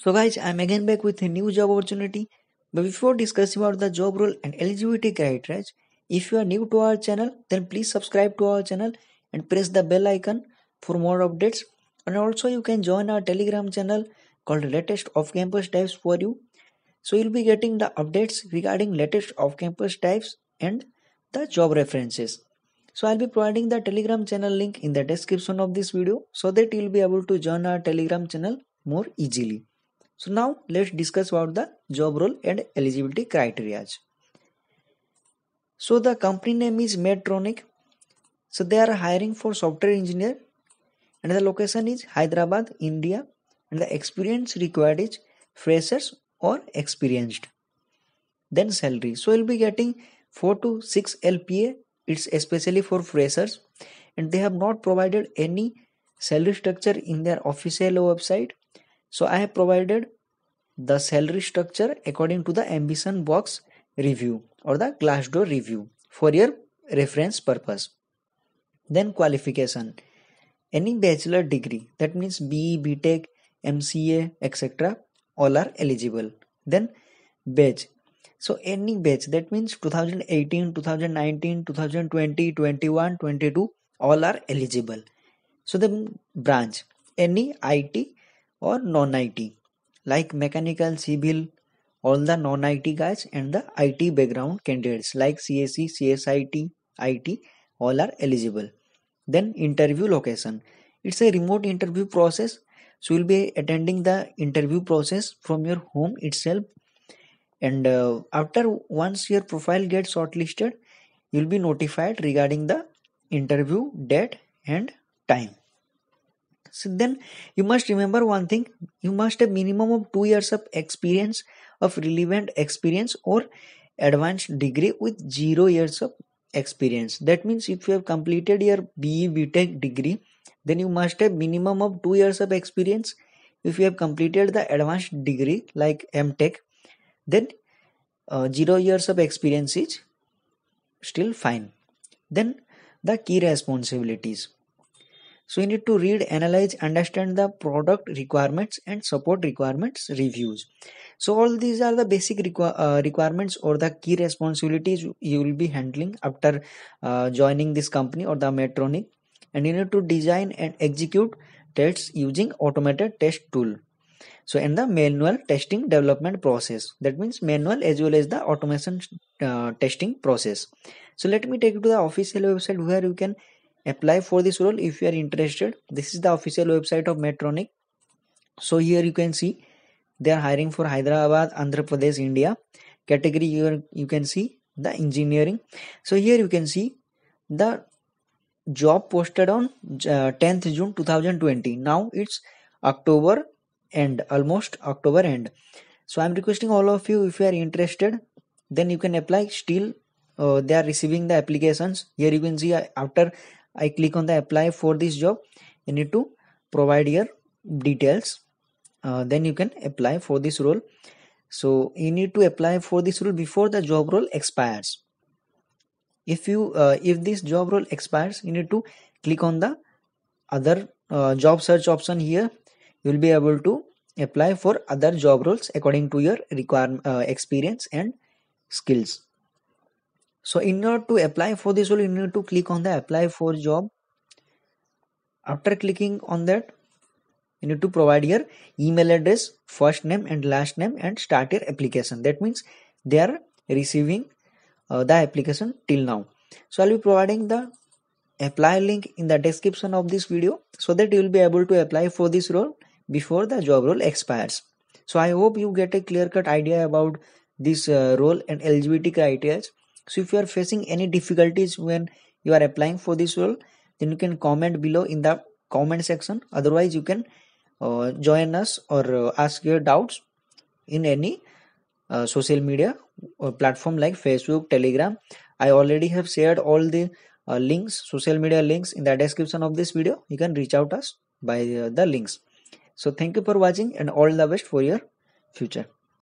So guys, I'm again back with a new job opportunity. But before discussing about the job role and eligibility criteria, if you are new to our channel, then please subscribe to our channel and press the bell icon for more updates. And also you can join our Telegram channel called latest off-campus types for you. So you'll be getting the updates regarding latest off-campus types and the job references. So I'll be providing the Telegram channel link in the description of this video so that you'll be able to join our Telegram channel more easily. So now let's discuss about the job role and eligibility criteria. So the company name is Medtronic. So they are hiring for software engineer and the location is Hyderabad, India, and the experience required is freshers or experienced. Then salary. So you'll be getting 4 to 6 LPA. It's especially for freshers and they have not provided any salary structure in their official website. So I have provided the salary structure according to the Ambition Box review or the Glassdoor review for your reference purpose. Then qualification. Any bachelor degree, that means BE, BTech, MCA, etc. all are eligible. Then batch. So any batch, that means 2018, 2019, 2020, 21, 22 all are eligible. So the branch, any IT or non-IT like mechanical, civil, all the non-IT guys and the IT background candidates like CSE, CSIT, IT all are eligible. Then interview location. It's a remote interview process. So you'll be attending the interview process from your home itself. And after once your profile gets shortlisted, you'll be notified regarding the interview date and time. So then you must remember one thing, you must have minimum of 2 years of experience of relevant experience or advanced degree with 0 years of experience. That means if you have completed your BE BTech degree, then you must have minimum of 2 years of experience. If you have completed the advanced degree like MTech, then 0 years of experience is still fine. Then the key responsibilities. So you need to read, analyze, understand the product requirements and support requirements reviews. So all these are the basic requirements or the key responsibilities you will be handling after joining this company or the Medtronic. And you need to design and execute tests using automated test tool. So in the manual testing development process, that means manual as well as the automation testing process. So let me take you to the official website where you can apply for this role if you are interested. This is the official website of Medtronic. So here you can see they are hiring for Hyderabad, Andhra Pradesh, India. Category you can see the engineering. So here you can see the job posted on 10th June 2020. Now it's October end, almost October end. So I'm requesting all of you, if you are interested, then you can apply. Still they are receiving the applications. Here you can see after I click on the apply for this job, you need to provide your details. Then you can apply for this role. So you need to apply for this role before the job role expires. If this job role expires, you need to click on the other job search option here. You will be able to apply for other job roles according to your experience and skills. So in order to apply for this role, you need to click on the apply for job. After clicking on that, you need to provide your email address, first name and last name, and start your application. That means they are receiving the application till now. So I'll be providing the apply link in the description of this video so that you will be able to apply for this role before the job role expires. So I hope you get a clear-cut idea about this role and eligibility criteria. So if you are facing any difficulties when you are applying for this role, then you can comment below in the comment section. Otherwise you can join us or ask your doubts in any social media or platform like Facebook, Telegram. I already have shared all the links, social media links in the description of this video. You can reach out us by the links. So thank you for watching and all the best for your future.